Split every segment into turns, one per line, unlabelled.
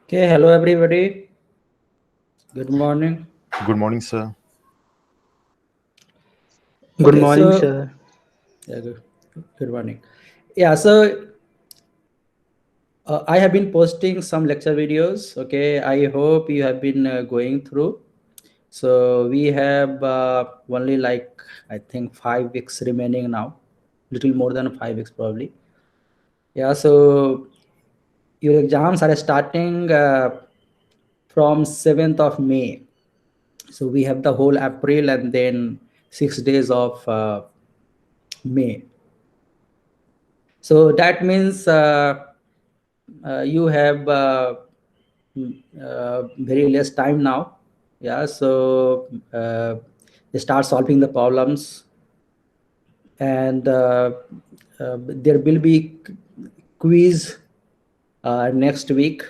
Okay, hello everybody. Good morning.
Good morning, sir.
Good
Okay,
morning,
so
sir.
yeah, good morning. Yeah, so I have been posting some lecture videos. Okay, I hope you have been going through. So we have only like I think 5 weeks remaining now, little more than 5 weeks probably. Yeah, so your exams are starting from 7th of May. So we have the whole April and then 6 days of May. So that means you have very less time now. Yeah, so start solving the problems, and there will be quiz next week.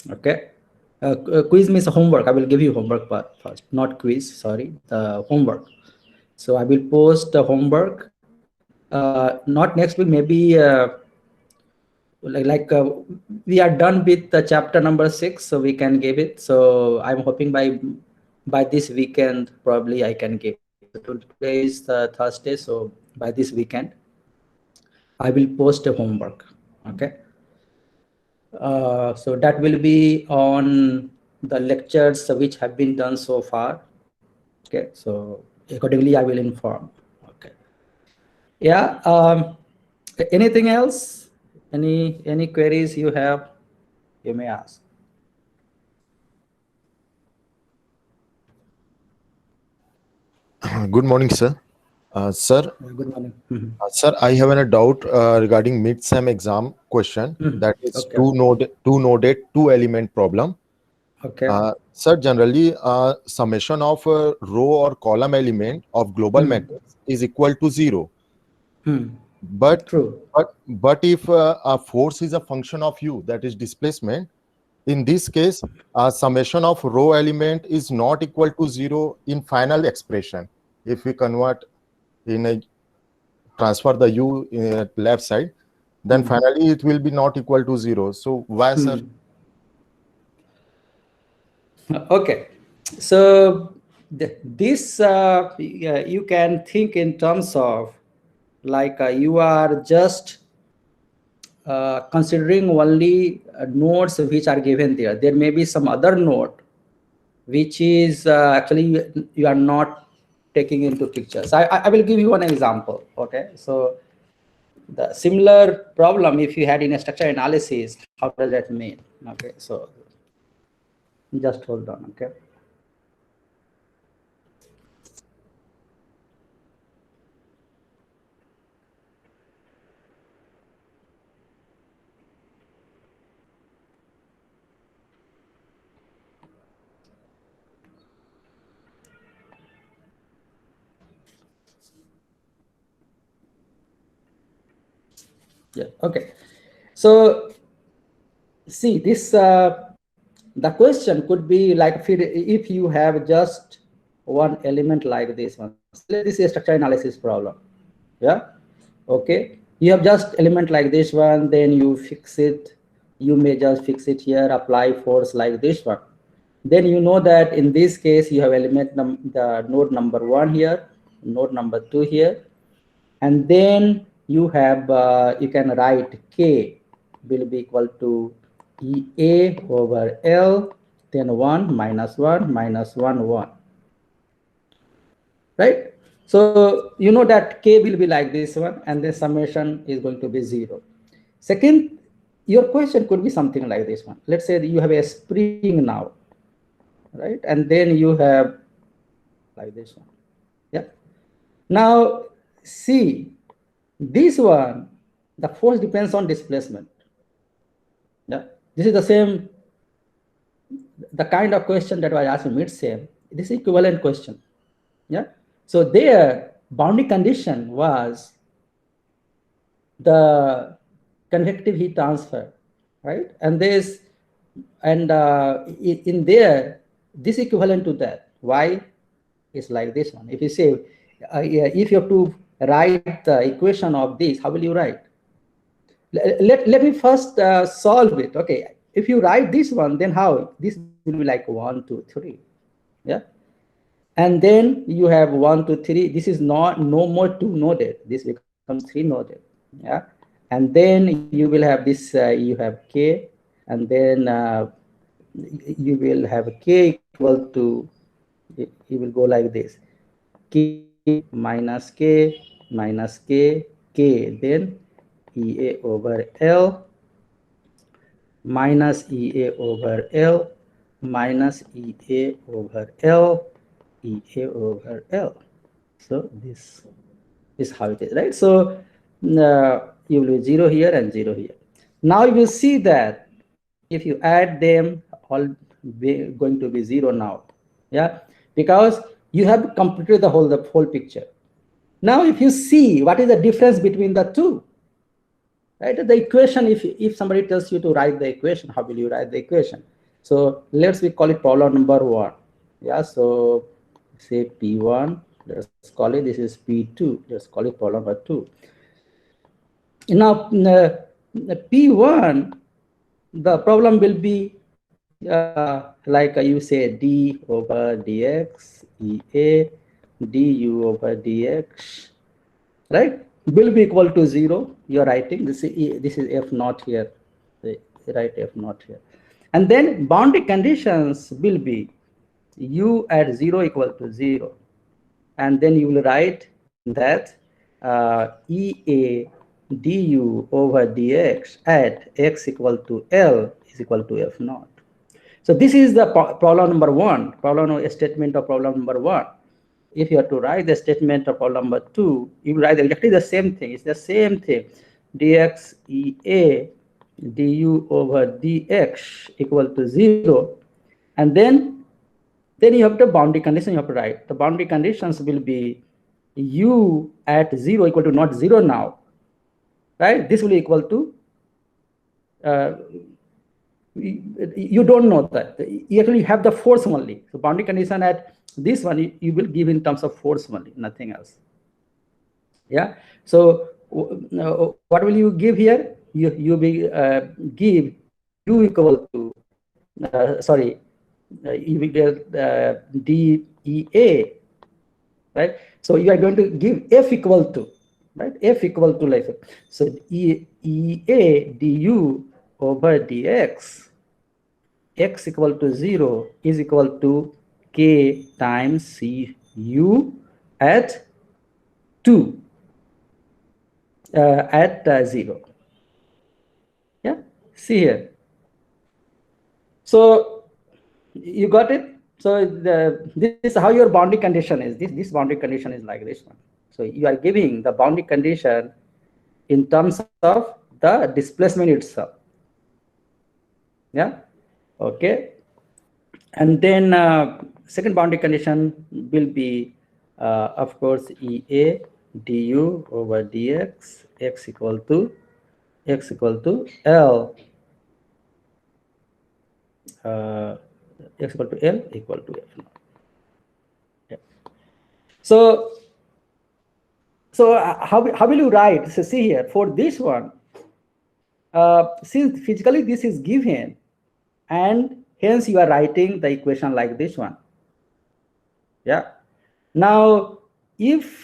Okay, quiz means homework. I will give you homework first, not quiz. Sorry, the homework. So I will post the homework. Not next week, maybe. Like we are done with the chapter number 6, so we can give it. So I'm hoping by this weekend probably I can give it. So today is Thursday, so by this weekend I will post a homework. Okay, so that will be on the lectures which have been done so far. Okay, so accordingly I will inform. Okay, yeah. Anything else? Any queries you have, you may ask.
Good morning, sir. Sir,
Good morning. Mhm.
sir, I have a doubt regarding mid-sem exam question.
Mhm.
That is
Okay.
two noded, two element problem.
Okay.
Sir, generally, summation of row or column element of global
Hmm.
matrix is equal to 0.
Hmm.
But
True.
if a force is a function of u, that is displacement, in this case, summation of row element is not equal to 0 in final expression. If we convert in a transfer the u in left side, then finally it will be not equal to 0. So why, sir?
Okay. So this you can think in terms of like you are just considering only nodes which are given there. There may be some other node which is actually you are not taking into pictures. I will give you one example. Okay. So the similar problem if you had in a structure analysis, how does that mean? Okay. So just hold on. Okay. Yeah. Okay. So see this. The question could be like if you have just one element like this one. Say this is a structure analysis problem. Yeah. Okay. You have just element like this one. Then you fix it. You may just fix it here. Apply force like this one. Then you know that in this case you have element the node number 1 here, node number 2 here, and then you have you can write k will be equal to EA over L, then 1 minus 1 minus 1 1, right? So you know that k will be like this one, and the summation is going to be 0. Second, your question could be something like this one. Let's say that you have a spring now, right? And then you have like this one. Yeah. Now see this one, the force depends on displacement. Yeah. This is the same, the kind of question that was asked in mid-sem. This is equivalent question. Yeah. So their boundary condition was the convective heat transfer, right? And this, and in there, this equivalent to that. Why is like this one? If you say, yeah, if you have to write the equation of this, how will you write? Let me first solve it. Okay, if you write this one, then how? This will be like 1, 2, 3. Yeah. And then you have 1, 2, 3. This is not no more 2 noded. This becomes 3 noded. Yeah. And then you will have this, you have K, and then you will have K equal to, you will go like this, K minus K minus K, K, then EA over L minus EA over L minus EA over L, EA over L. So this is how it is, right? So you will be 0 here and 0 here. Now you will see that if you add them, all going to be 0 now. Yeah, because you have completed the whole picture. Now if you see what is the difference between the two, right? The equation, if somebody tells you to write the equation, how will you write the equation? So we call it problem number 1. Yeah, so say P1, let's call it, this is P2, let's call it problem number 2. Now P1, the problem will be like you say d over dx, EA du over dx, right, will be equal to 0. You're writing this is F naught here, write F naught here. And then boundary conditions will be u at 0 equal to 0. And then you will write that EA du over dx at x equal to L is equal to F naught. So this is the problem number 1, statement of problem number 1. If you have to write the statement of problem number 2, you will write exactly the same thing. It's the same thing. Dx EA du over dx equal to 0. And then you have the boundary condition you have to write. The boundary conditions will be u at 0 equal to not 0 now, right? This will be equal to, you don't know that. You actually have the force only. So boundary condition at this one, you will give in terms of force only, nothing else. Yeah. So what will you give here? You will give u equal to, you will get DEA, right? So you are going to give F equal to, right? F equal to like, so EA du over dx, x equal to 0 is equal to K times CU at 2, at 0. Yeah, see here. So you got it. So this is how your boundary condition is. This boundary condition is like this one. So you are giving the boundary condition in terms of the displacement itself. Yeah. Okay. And then second boundary condition will be, of course, EA du over dx, x equal to L, x equal to L equal to F naught. Yeah. So how will you write? So see here, for this one, since physically this is given, and hence you are writing the equation like this one. Yeah. Now, if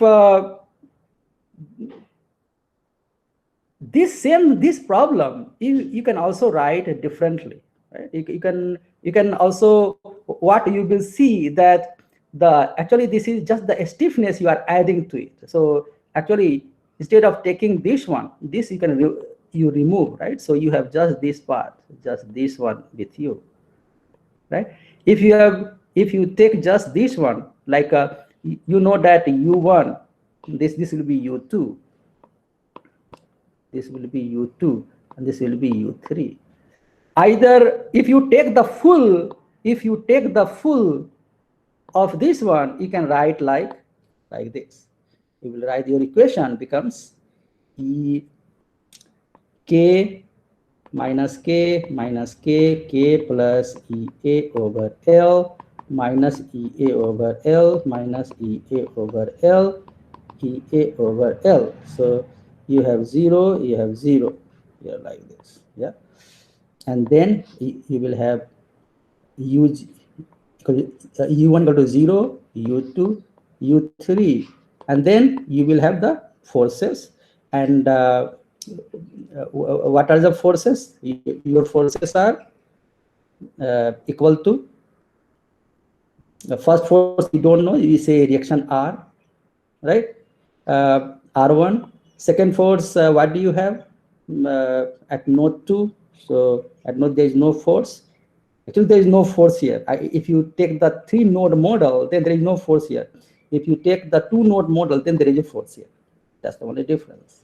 this problem, you can also write it differently. Right? You can also, what you will see that actually this is just the stiffness you are adding to it. So actually, instead of taking this one, this you can you remove, right? So you have just this part, just this one with you, right? If you take just this one, like you know that U1, this will be U2, this will be U2, and this will be U3. Either if you take the full of this one, you can write like this. You will write your equation becomes K minus K plus EA over L minus EA over L minus EA over L, EA over L. So you have 0, you have 0 here like this. Yeah. and then you will have u1 equal to 0, u2, u3, and then you will have the forces. And what are the forces? Your forces are equal to the first force we don't know, we say reaction R, right? R1. Second force, what do you have at node 2? So at node there is no force. Actually, there is no force here. If you take the 3-node model, then there is no force here. If you take the 2-node model, then there is a force here. That's the only difference.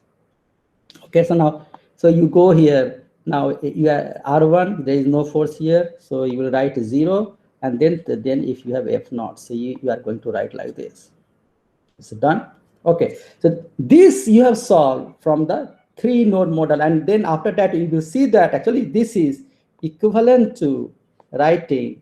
Okay, so now, so you go here. Now you are R1, there is no force here. So you will write 0. And then if you have F0, so you are going to write like this. It's done. Okay, so this you have solved from the 3-node model. And then after that, you will see that actually this is equivalent to writing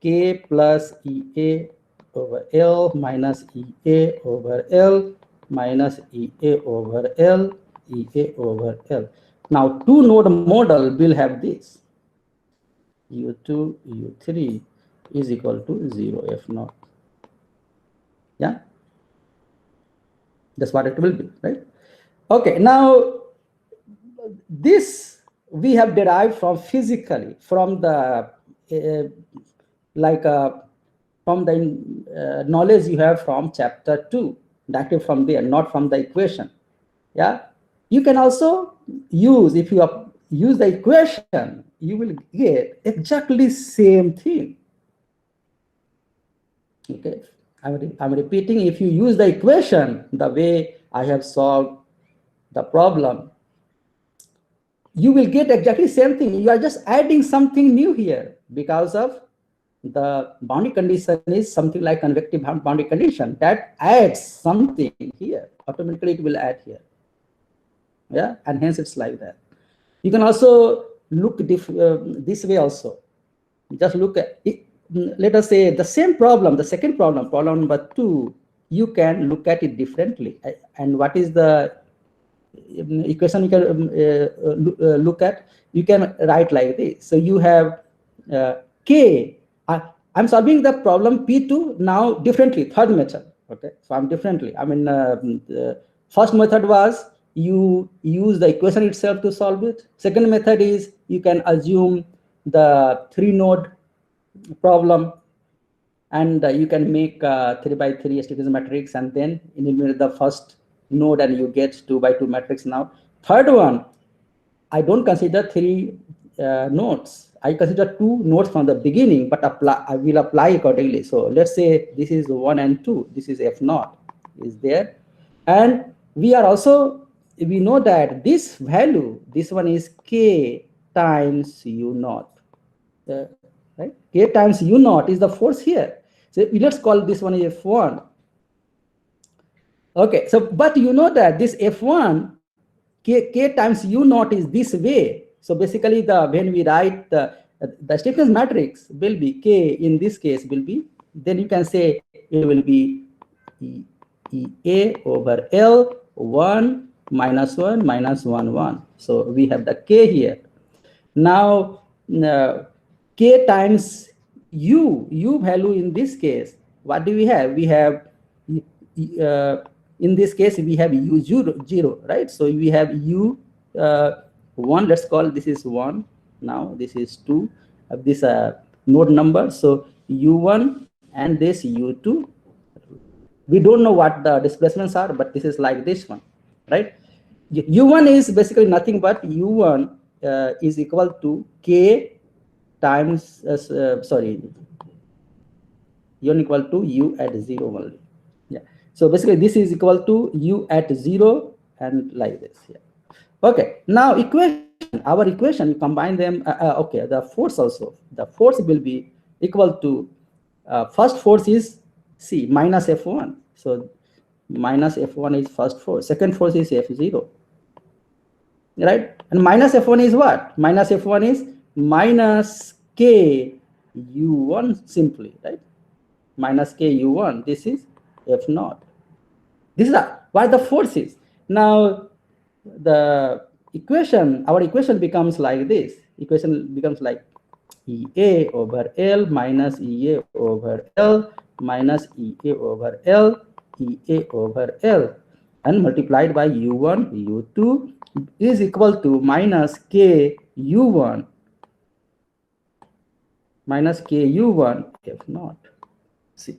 K plus EA over L minus EA over L minus EA over L, EA over L. Now 2-node model will have this. U2, U3 is equal to 0 F0. Yeah, that's what it will be, right? Okay, now this we have derived from physically, from the from the knowledge you have from chapter 2, directly from there, not from the equation. Yeah, you can also use, if you use the equation, you will get exactly same thing. Okay, I'm repeating, if you use the equation the way I have solved the problem, you will get exactly same thing. You are just adding something new here because of the boundary condition is something like convective boundary condition that adds something here. Automatically it will add here. Yeah, and hence it's like that. You can also look this way also. Just look at it. Let us say the same problem, the second problem, problem number 2, you can look at it differently. And what is the equation you can look at? You can write like this. So you have K. I'm solving the problem P2 now differently, third method. Okay, so I'm differently. I mean, the first method was you use the equation itself to solve it. Second method is you can assume the 3-node problem, and you can make 3x3 STQS matrix, and then eliminate the first node and you get 2x2 matrix. Now third one, I don't consider 3 nodes. I consider 2 nodes from the beginning, but I will apply accordingly. So let's say this is 1 and 2. This is F0 is there, and we know that this value, this one is K times U0. Right? K times U0 is the force here. So let's call this one F1. Okay, so but you know that this F1, K times U0 is this way. So basically when we write the stiffness matrix will be K, in this case will be, then you can say it will be EA over L 1 minus 1 minus 1 1. So we have the K here. Now K times U value in this case, what do we have? We have in this case we have U0, right? So we have U1, let's call this is 1, now this is 2, this node number, so U1 and this U2. We don't know what the displacements are, but this is like this one, right? U1 is basically nothing but U1 is equal to K times, U1 equal to U at 0 only. Yeah. So basically this is equal to U at 0 and like this. Yeah. Okay. Now equation, our equation, you combine them. Okay. The force also. The force will be equal to first force is C minus F1. So minus F1 is first force. Second force is F0. Right? And minus F1 is what? Minus F1 is minus K U1 simply, right? Minus K U1. This is F0. This is what the force is. Now the our equation becomes like this. Equation becomes like EA over L minus EA over L minus EA over L, EA over L, and multiplied by U1, U2 is equal to minus K U1 minus K U1 F naught. See,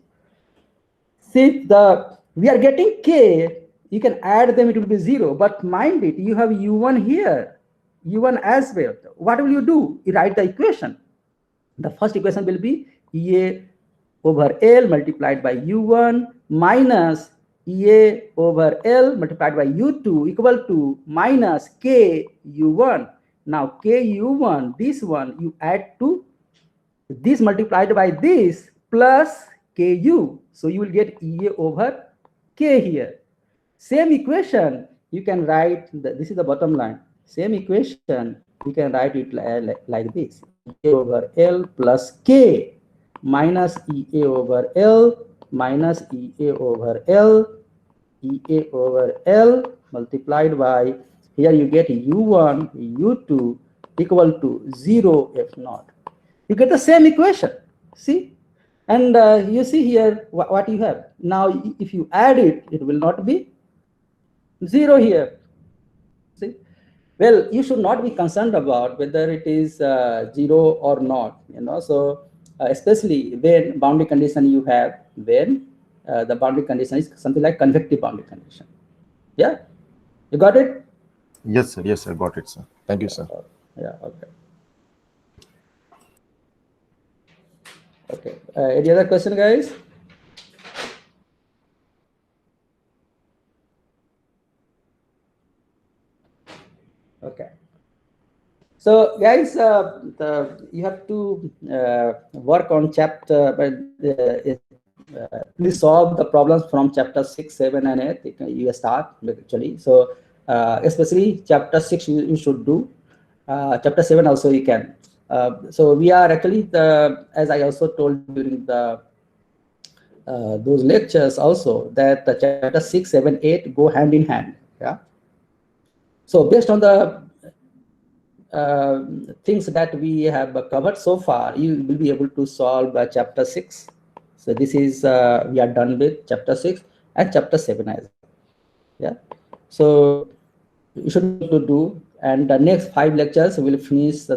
we are getting K, you can add them, it will be 0. But mind it, you have U1 here, U1 as well. What will you do? You write the equation. The first equation will be EA over L multiplied by U1 minus EA over L multiplied by U2 equal to minus K U1. Now K U1, this one you add to this multiplied by this plus Ku. So you will get EA over K here. Same equation you can write, this is the bottom line. Same equation you can write it like this: EA over L plus K minus EA over L minus EA over L, EA over L multiplied by, here you get U1, U2 equal to 0 F naught. You get the same equation, see? And you see here what you have. Now, if you add it, it will not be 0 here, see? Well, you should not be concerned about whether it is 0 or not, so especially when boundary condition you have, when the boundary condition is something like convective boundary condition. Yeah, you got it?
Yes, sir. Yes, I got it, sir. Thank you, sir.
Yeah, okay. Okay, any other question, guys? Okay. So, guys, you have to work on chapter, please solve the problems from chapter 6, 7, and 8. You start actually. So, especially chapter 6, you should do. Chapter 7 also you can. So we are actually, as I also told during the those lectures also, that the chapter 6, 7, 8 go hand in hand. Yeah. So based on the things that we have covered so far, you will be able to solve chapter 6. So this is we are done with chapter 6 and chapter 7 as well. Yeah. So you should be able to do, and the next 5 lectures will finish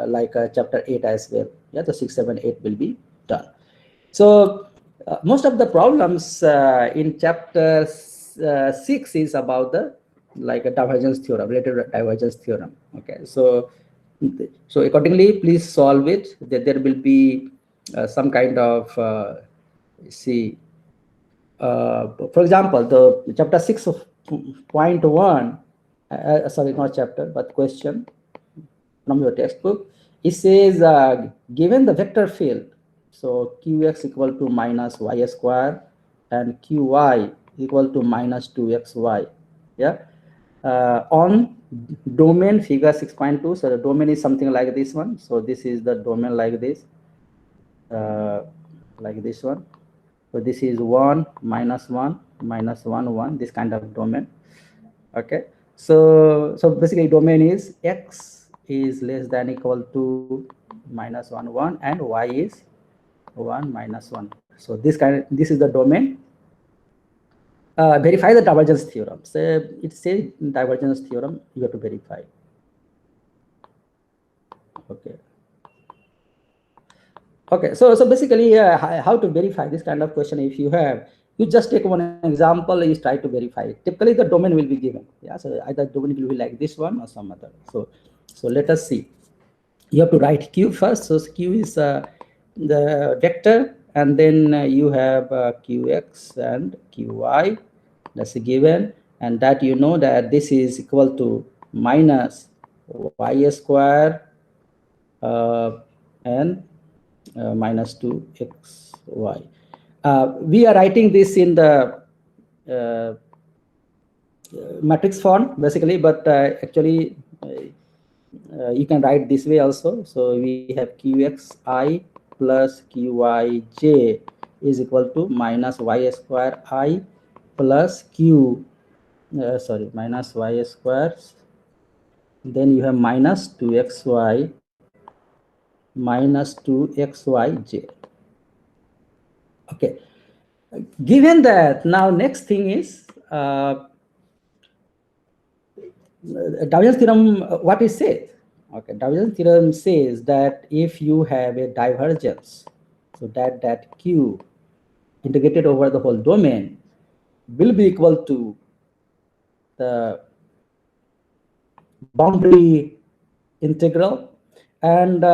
like chapter 8 as well. Yeah, the 6, 7, 8 will be done. So most of the problems in chapter 6 is about the like a divergence theorem, related divergence theorem. Okay, so accordingly, please solve it. There will be some kind of for example, the chapter 6.1. Sorry, not chapter, but question from your textbook. It says, given the vector field, so Qx equal to minus y square and Qy equal to minus 2xy. Yeah. On domain figure 6.2, so the domain is something like this one. So this is the domain like this one. So this is 1, minus 1, minus 1, 1, this kind of domain. Okay. So basically domain is x is less than equal to minus 1, 1, and y is 1, minus 1. So this is the domain. Verify the divergence theorem. So it says divergence theorem, you have to verify. Okay. Okay, so basically how to verify this kind of question, if you have, you just take one example, you try to verify it. Typically the domain will be given. Yeah, so either domain will be like this one or some other. So let us see. You have to write Q first. So Q is the vector, and then you have Qx and Qy, that's a given, and that you know that this is equal to minus y square and minus 2xy. We are writing this in the matrix form basically, but actually you can write this way also. So we have Qxi plus Qyj is equal to minus y square I plus minus y square then you have minus 2xy minus 2xyj. Okay. Given that, now next thing is Davidson's theorem. What it says? Okay, Davidson's theorem says that if you have a divergence, so that Q integrated over the whole domain will be equal to the boundary integral, and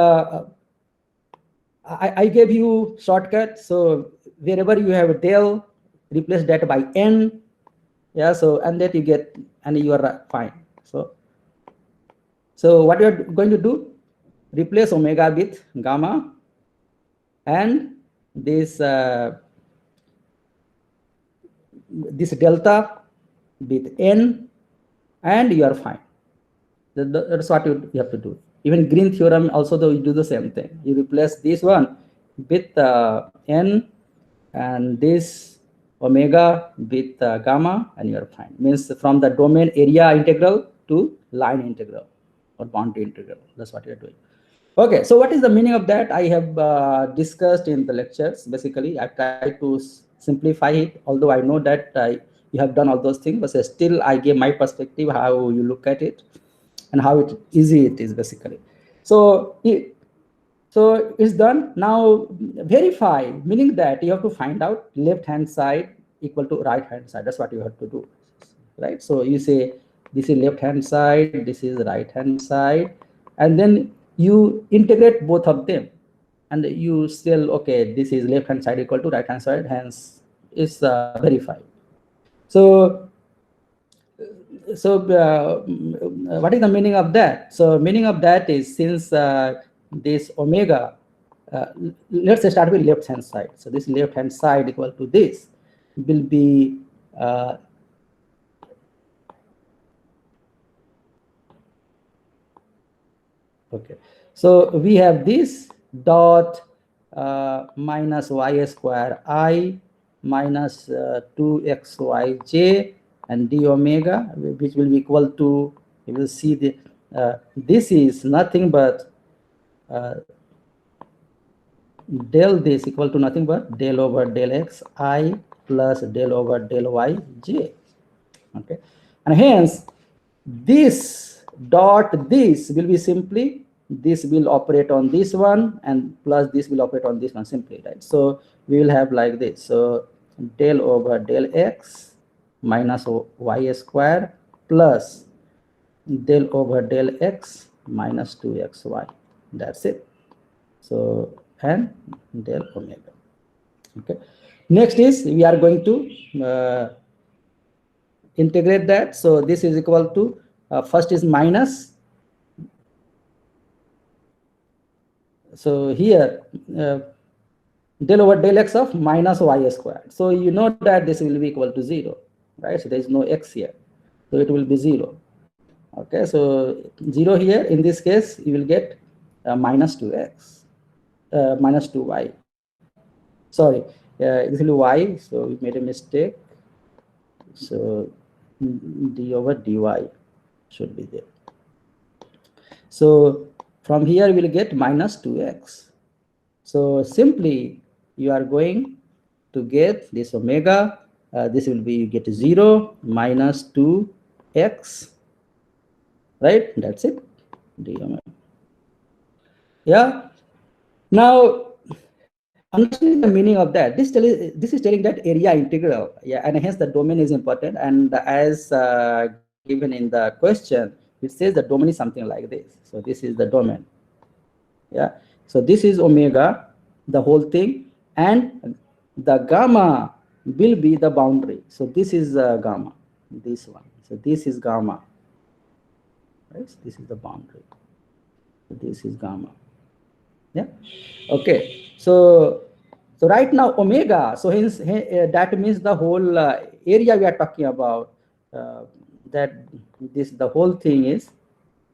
I gave you shortcut. So wherever you have a del, replace that by n. Yeah, so and that you get, and you are fine. So what you're going to do, replace omega with gamma, and this this delta with n, and you are fine. That's what you have to do. Even Green theorem also, though, you do the same thing. You replace this one with n, and this omega with gamma, and you are fine. Means from the domain area integral to line integral or boundary integral. That's what you're doing. Okay, so what is the meaning of that? I have discussed in the lectures. Basically, I tried to simplify it, although I know that you have done all those things, but still I gave my perspective, how you look at it and how easy it is, basically. So it's done. Now verify, meaning that you have to find out left hand side equal to right hand side. That's what you have to do, right? So you say this is left hand side, this is right hand side, and then you integrate both of them, and you still, okay, this is left hand side equal to right hand side, hence is verified. So what is the meaning of that? So meaning of that is, since this omega, let's start with left hand side. So this left hand side equal to this will be okay. So we have this dot minus y square I minus 2xyj and d omega, which will be equal to, you will see the this is nothing but del this equal to nothing but del over del x I plus del over del y j. Okay, and hence this dot this will be simply, this will operate on this one, and plus this will operate on this one simply, right? So we will have like this. So del over del x minus y square plus del over del x minus 2xy. That's it. So and del omega. Okay. Next is, we are going to integrate that. So this is equal to first is minus. So here del over del x of minus y squared. So you know that this will be equal to 0, right? So there is no x here, so it will be 0. Okay, so 0 here, in this case you will get minus 2x, minus 2y. Sorry, this will be y, so we made a mistake. So d over dy should be there. So from here we will get minus 2x. So simply you are going to get this omega, this will be, you get 0 minus 2x, right? That's it. D omega. Yeah. Now understanding the meaning of that, this is telling that area integral, yeah, and hence the domain is important. And as given in the question, it says the domain is something like this. So this is the domain, yeah. So this is omega, the whole thing, and the gamma will be the boundary. So this is gamma, this one. So this is gamma, right? This is the boundary. So this is gamma. Yeah. Okay. So right now omega. So hence that means the whole area we are talking about. That this, the whole thing is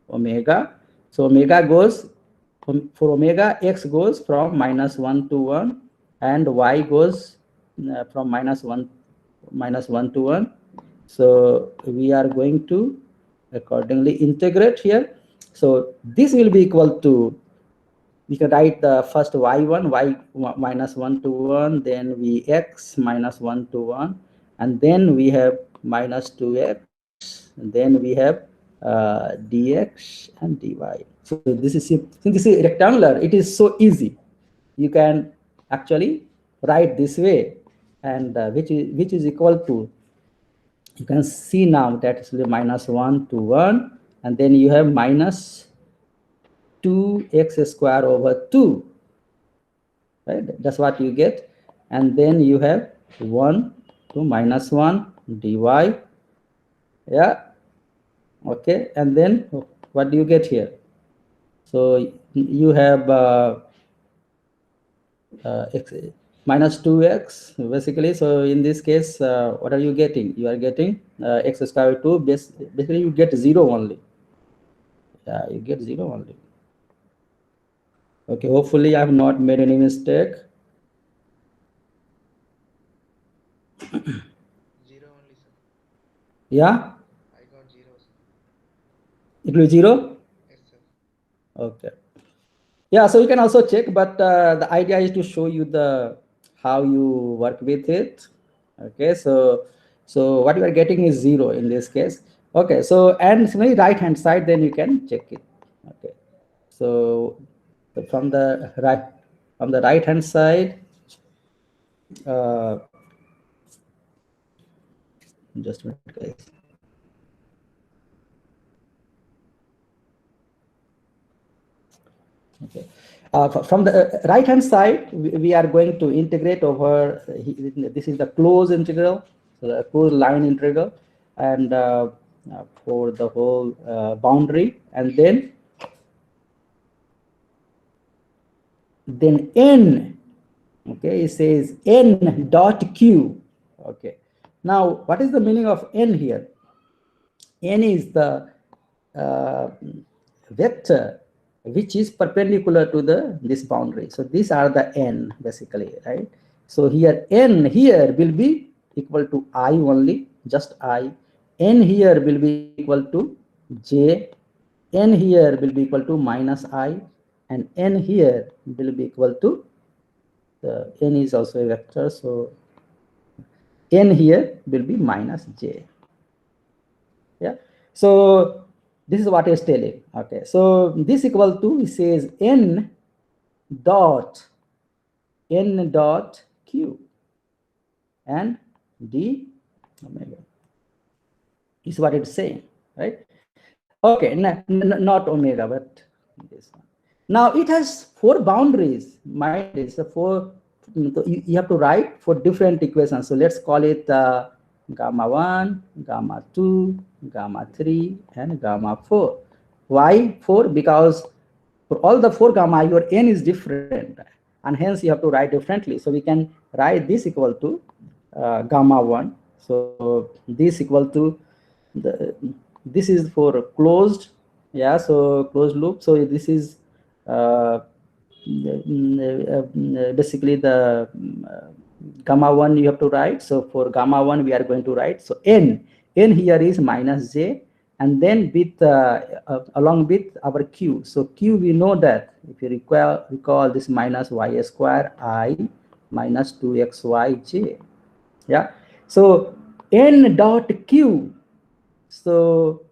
omega. So omega goes for omega, x goes from -1 to 1, and y goes from -1 to 1. So we are going to accordingly integrate here. So this will be equal to, we can write the first y1, y minus 1 to 1, then vx minus 1 to 1, and then we have minus 2x, and then we have dx and dy. So this is, since this is rectangular, it is so easy. You can actually write this way, and which is equal to, you can see now that is minus 1 to 1, and then you have minus 2x square over 2, right? That's what you get. And then you have 1 to minus 1 dy. Yeah. Okay. And then what do you get here? So you have x minus 2x basically. So in this case, what are you getting? You are getting x square over 2. Basically, you get 0 only. Yeah, you get 0 only. Okay, hopefully I have not made any mistake.
0 only, sir.
Yeah?
I got 0, sir.
It will be 0?
Yes, sir.
Okay. Yeah, so you can also check, but the idea is to show you how you work with it. Okay, so what you are getting is 0 in this case. Okay, so and similarly right hand side, then you can check it. Okay, so from the right hand side, just a minute, guys. Okay. From the right hand side, we are going to integrate over, this is the closed integral, so the closed line integral, and for the whole boundary, and then n, okay, it says n dot q. Okay, now what is the meaning of n here? N is the vector which is perpendicular to this boundary. So these are the n basically, right? So here n here will be equal to I only, just I. N here will be equal to j. N here will be equal to minus I, and n here will be equal to, n is also a vector, so n here will be minus j. Yeah. So this is what is telling. Okay, so this equal to, it says n dot q and d omega is what it's saying, right? Okay, not omega, but this one. Now it has 4 boundaries. Mind is the 4. You have to write 4 different equations. So let's call it gamma 1, gamma 2, gamma 3, and gamma 4. Why 4? Because for all the 4 gamma, your n is different, and hence you have to write differently. So we can write this equal to gamma 1. So this equal to, this is for closed, yeah, so closed loop. So this is basically the gamma 1 you have to write. So for gamma 1 we are going to write, so n here is minus j, and then with along with our q. So q, we know that, if you recall this minus y square I minus 2xyj. Yeah, so n dot q, so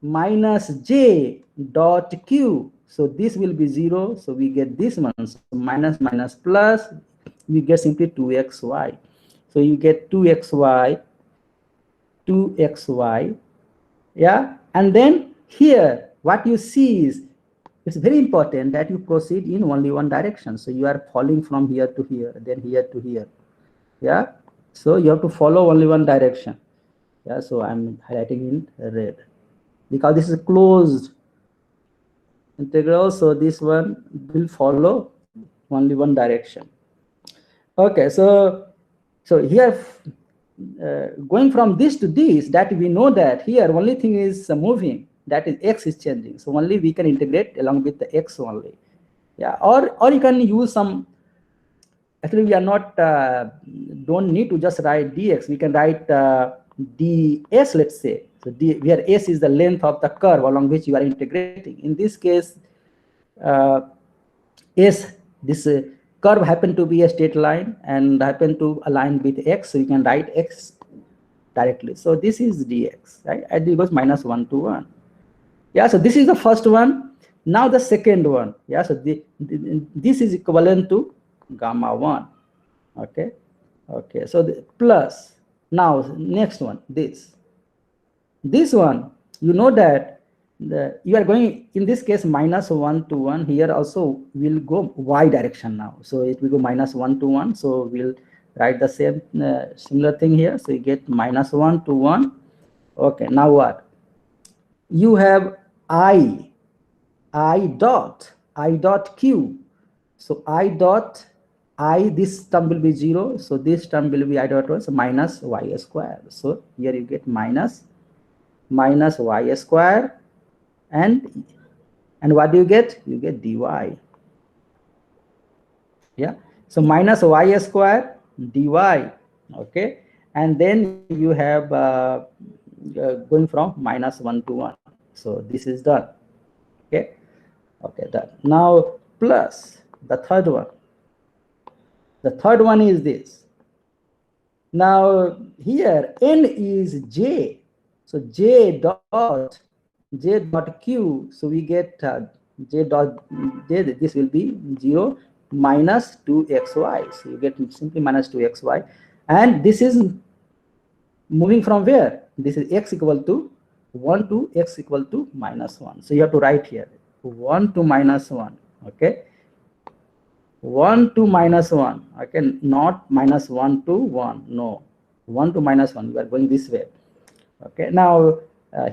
minus j dot q, so this will be 0, so we get this one. So minus minus plus, we get simply 2xy. So you get 2xy, yeah. And then here what you see is, it's very important that you proceed in only one direction. So you are falling from here to here, then here to here, yeah. So you have to follow only one direction. Yeah, so I'm highlighting in red because this is a closed integral, so this one will follow only one direction. Okay, so here going from this to this, that we know that here only thing is moving, that is x is changing, so only we can integrate along with the x only. Yeah, or you can use some, actually we are not don't need to just write dx, we can write ds, let's say. So where S is the length of the curve along which you are integrating. In this case, this curve happen to be a straight line and happen to align with X, so you can write X directly. So this is dx, right? And it goes -1 to 1. Yeah, so this is the first one. Now the second one. Yeah, so this is equivalent to gamma 1. Okay, okay. So the plus. Now next one, this one, you know that you are going in this case -1 to 1. Here also will go y direction now, so it will go -1 to 1. So we'll write the same similar thing here. So you get -1 to 1. Okay, now what? You have I dot q. So this term will be 0. So this term will be I dot 1, so minus y square. So here you get minus y square, and what do you get? You get dy. Yeah. So minus y square dy. Okay. And then you have going from -1 to 1. So this is done. Okay. Okay, done. Now plus the third one. The third one is this. Now here n is j. So j dot q. So we get j dot j. This will be 0 minus 2xy. So you get simply minus 2xy. And this is moving from where? This is x equal to 1 to x equal to -1. So you have to write here 1 to -1. Okay. 1 to -1. Okay, not -1 to 1. No, 1 to -1. We are going this way. Okay. Now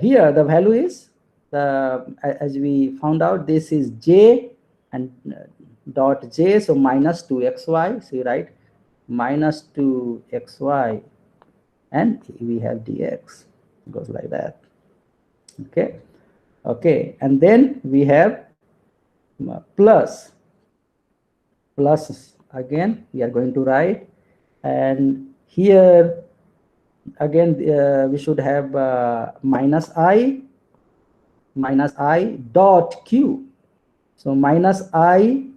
here the value is as we found out, this is j and dot j. So -2xy. So you write -2xy, and we have dx. It goes like that. Okay. Okay. And then we have plus again we are going to write, and here again we should have minus i dot q. So minus i,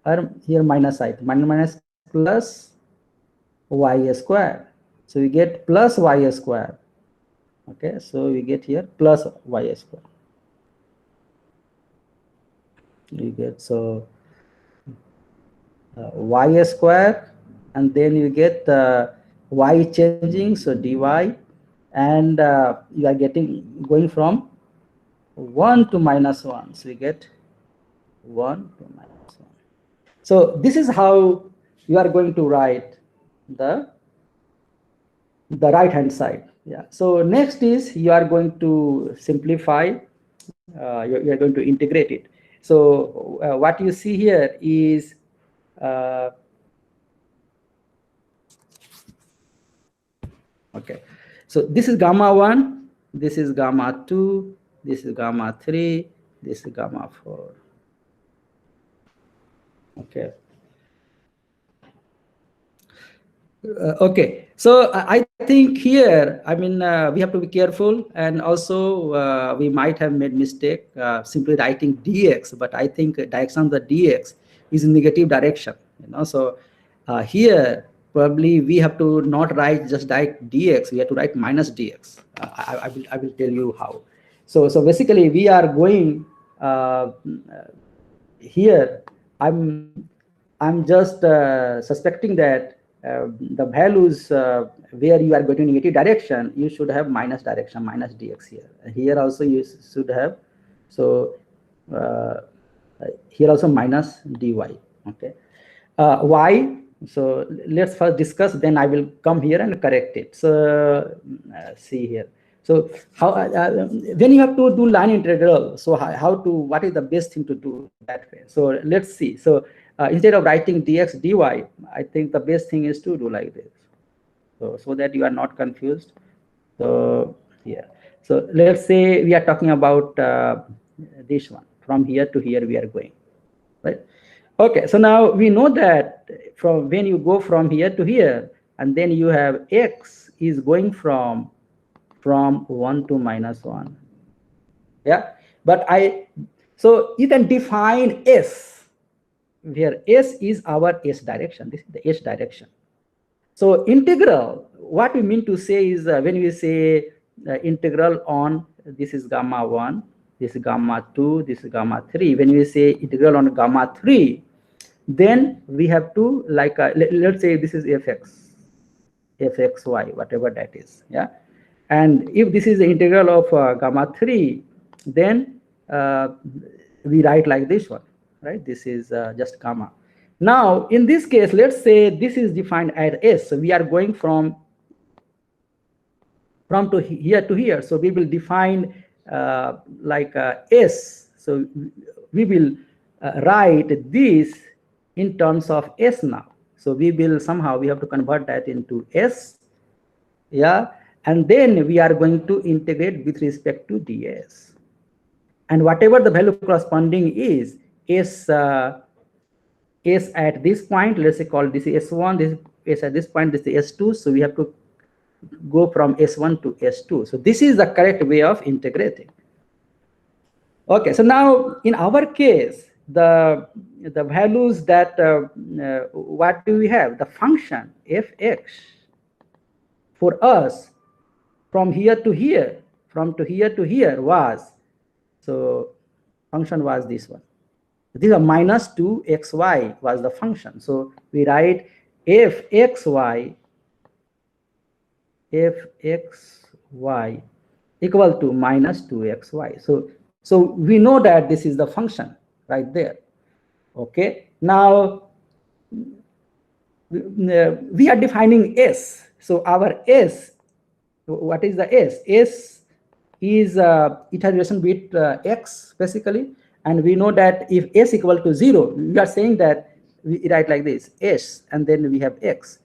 or here minus i, minus plus y square. So we get plus y square. Okay, so we get here plus y square. You get so y square, and then you get y changing, so dy, and you are going from 1 to -1. So we get 1 to -1. So this is how you are going to write the right hand side. Yeah. So next is you are going to simplify. You are going to integrate it. So what you see here is okay. So this is gamma 1. This is gamma 2. This is gamma 3. This is gamma 4. Okay. Okay, so I think here, I mean, we have to be careful, and also we might have made mistake simply writing dx, but I think direction of the dx is in negative direction, you know. So here probably we have to not write just direct dx, we have to write minus dx. I will tell you how. So basically we are going here. I'm just suspecting that the values where you are going to negative direction, you should have minus direction, minus dx here. Here also you should have, so here also minus dy. Okay. Y, so let's first discuss, then I will come here and correct it. So see here. So how when you have to do line integral, so what is the best thing to do that way? So let's see. So instead of writing dx dy, I think the best thing is to do like this, so that you are not confused. So here, so let's say we are talking about this one, from here to here we are going, right? Okay, so now we know that from when you go from here to here, and then you have x is going from from 1 to -1. Yeah, but so you can define S, where S is our S direction. This is the S direction. So integral, what we mean to say is when we say integral on, this is gamma 1, this is gamma 2, this is gamma 3. When we say integral on gamma 3, then we have to, like, let's say this is fxy, whatever that is. Yeah. And if this is the integral of gamma 3, then we write like this one, right? This is just gamma. Now, in this case, let's say this is defined as S. So we are going from to here to here. So we will define S. So we will write this in terms of S now. So we will somehow, we have to convert that into S. Yeah. And then we are going to integrate with respect to ds. And whatever the value corresponding is, S at this point, let's say call this S1, this S at this point, this is S2. So we have to go from S1 to S2. So this is the correct way of integrating. Okay, so now in our case, the values that, what do we have? The function fx for us from here to here, was, so function was this one. This is a -2xy was the function. So we write fxy equal to -2xy. So we know that this is the function right there. Okay, now we are defining S. So our S, what is the S? S is iteration with x basically. And we know that if S equal to 0, we are saying that we write like this, S, and then we have x.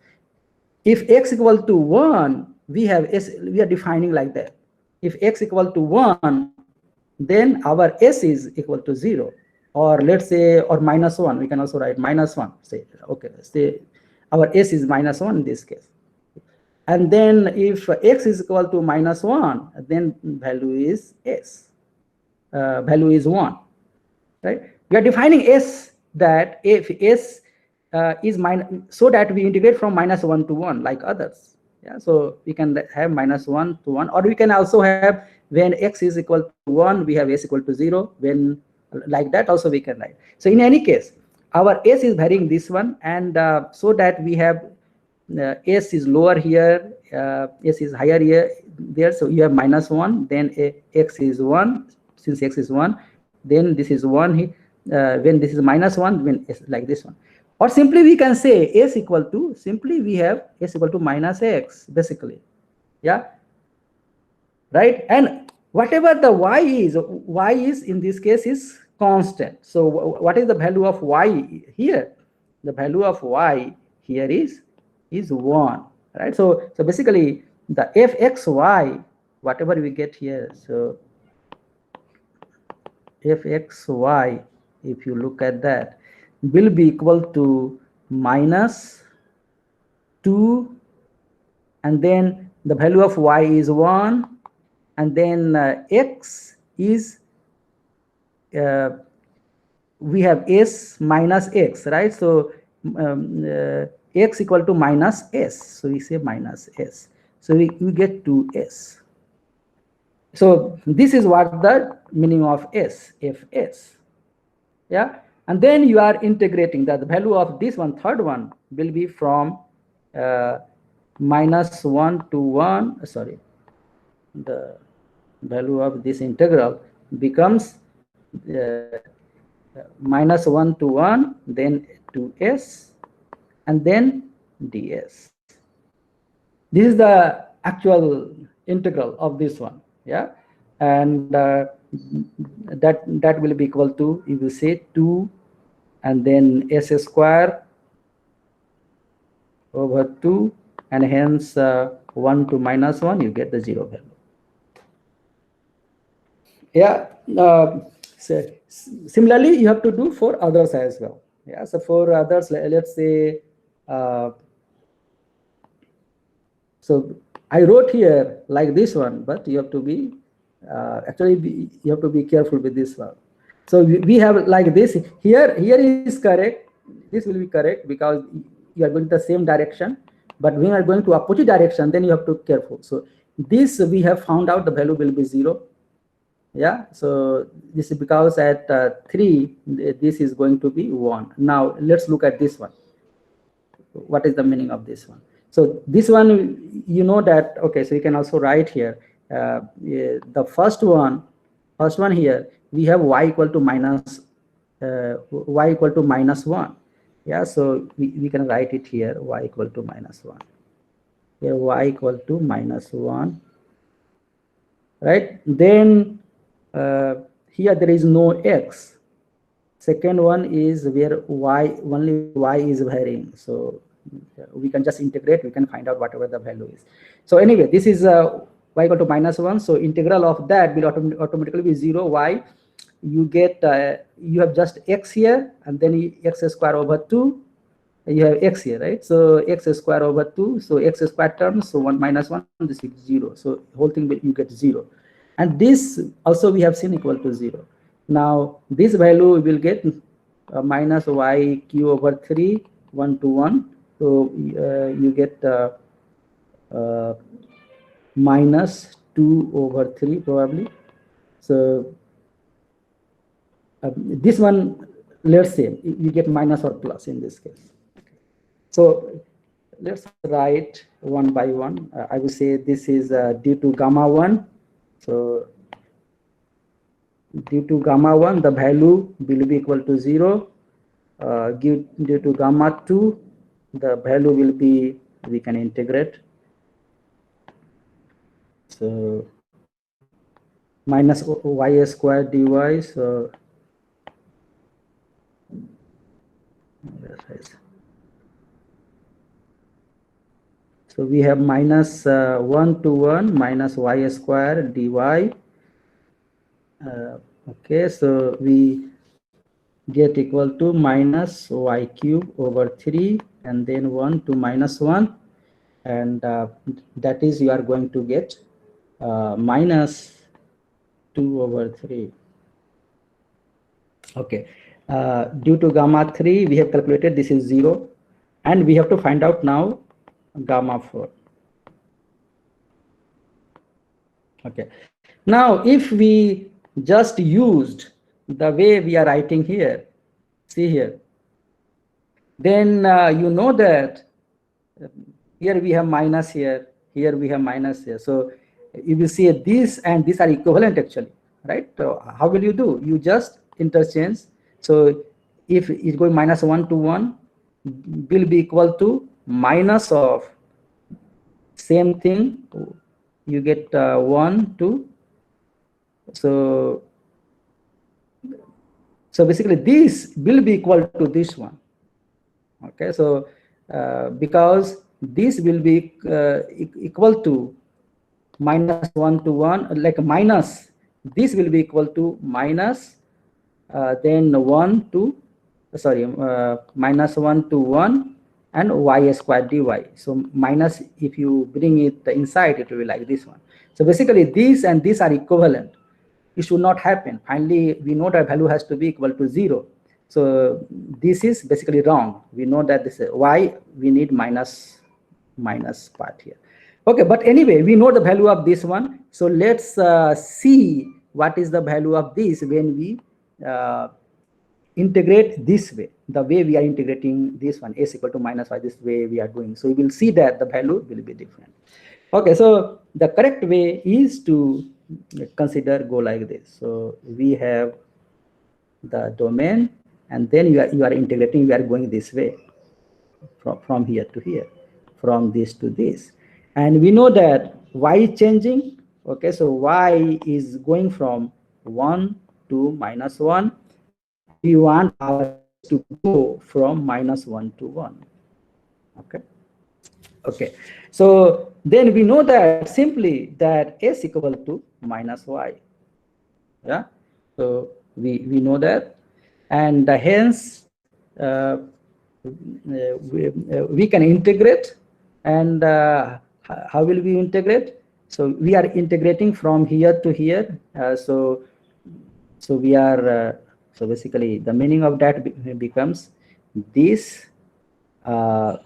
If x equal to 1, we have S, we are defining like that. If x equal to 1, then our S is equal to 0. Or let's say, or -1, we can also write -1. Say, okay, say our S is -1 in this case. And then if x is equal to -1, then value is S. Value is 1. Right? We are defining S that if S is so that we integrate from -1 to 1 like others. Yeah, so we can have -1 to 1, or we can also have when x is equal to 1, we have S equal to 0. When like that also we can write. So in any case, our S is varying this one, and so that we have S is lower here, S is higher here, there. So you have -1, then x is 1. Since x is 1, then this is 1. When this is -1, when S like this one. Or simply we can say S equal to, simply we have S equal to -x basically. Yeah. Right. And whatever the y is in this case is constant. So what is the value of y here? The value of y here is 1. Right. So basically the fxy, whatever we get here. So fxy, if you look at that, will be equal to -2, and then the value of y is 1, and then x is, we have S minus x, right? So x equal to -s, so we say -s, so we get 2s. So this is what the meaning of S, Fs. Yeah, and then you are integrating that the value of this one, third one, will be from -1 to 1. Sorry, the value of this integral becomes -1 to 1, then 2s, and then ds. This is the actual integral of this one. Yeah, and that will be equal to, if you say 2 and then s square over 2, and hence 1 to -1, you get the 0 value. Yeah. So similarly, you have to do for others as well. Yeah. So for others, let's say, so I wrote here like this one, but you have to be you have to be careful with this one. So we have like this here. Here is correct. This will be correct because you are going the same direction. But when you are going to opposite direction, then you have to be careful. So this we have found out the value will be 0. Yeah. So this is because at 3 this is going to be 1. Now let's look at this one. What is the meaning of this one? So this one, you know that, okay, so you can also write here, the first one here, we have y equal to minus 1. Yeah, so we can write it here, y equal to minus 1. Here y equal to minus 1, right? Then here there is no x. Second one is where only y is varying. So we can just integrate, we can find out whatever the value is. So anyway, this is y equal to minus 1. So integral of that will automatically be 0. Why? You get, you have just x here, and then x square over 2. You have x here, right? So x square over 2. So x square terms, so 1 minus 1, this is 0. So whole thing you get 0. And this also we have seen equal to 0. Now this value we will get minus y q over 3, 1 to 1. So you get minus 2 over 3 probably. So this one, let's say you get minus or plus in this case. So let's write one by one. I will say this is due to gamma 1. So due to gamma 1, the value will be equal to 0. Due to gamma 2, the value will be, we can integrate. So minus y square dy. So we have minus 1 to 1 minus y square dy. Okay, so we get equal to minus y cube over 3, and then 1 to minus 1, and that is you are going to get minus 2 over 3. Okay, due to gamma 3 we have calculated this is 0, and we have to find out now gamma 4. Okay, now if we just used the way we are writing here, see here, then you know that here we have minus here we have minus here. So you will see this and these are equivalent actually, right? So how will you do? You just interchange. So if it's going minus 1 to 1 will be equal to minus of same thing, you get 1 2. So basically this will be equal to this one. Okay, so because this will be equal to minus 1 to 1, like minus, this will be equal to minus then 1 to minus 1 to 1 and y square dy. So minus, if you bring it inside, it will be like this one. So basically these and these are equivalent. It should not happen. Finally, we know that value has to be equal to 0. So this is basically wrong. We know that this is why we need minus part here. Okay, but anyway, we know the value of this one. So let's see what is the value of this when we integrate this way, the way we are integrating this one, s equal to minus y, this way we are doing. So we will see that the value will be different. Okay, so the correct way is to go like this. So we have the domain, and then you are integrating, we are going this way from here to here, from this to this, and we know that y is changing. Okay, so y is going from 1 to minus 1. We want our to go from minus 1 to 1. Okay, so then we know that simply that s equal to minus y. Yeah, so we know that, and hence we can integrate. And how will we integrate? So we are integrating from here to here. So we are, so basically the meaning of that becomes this, not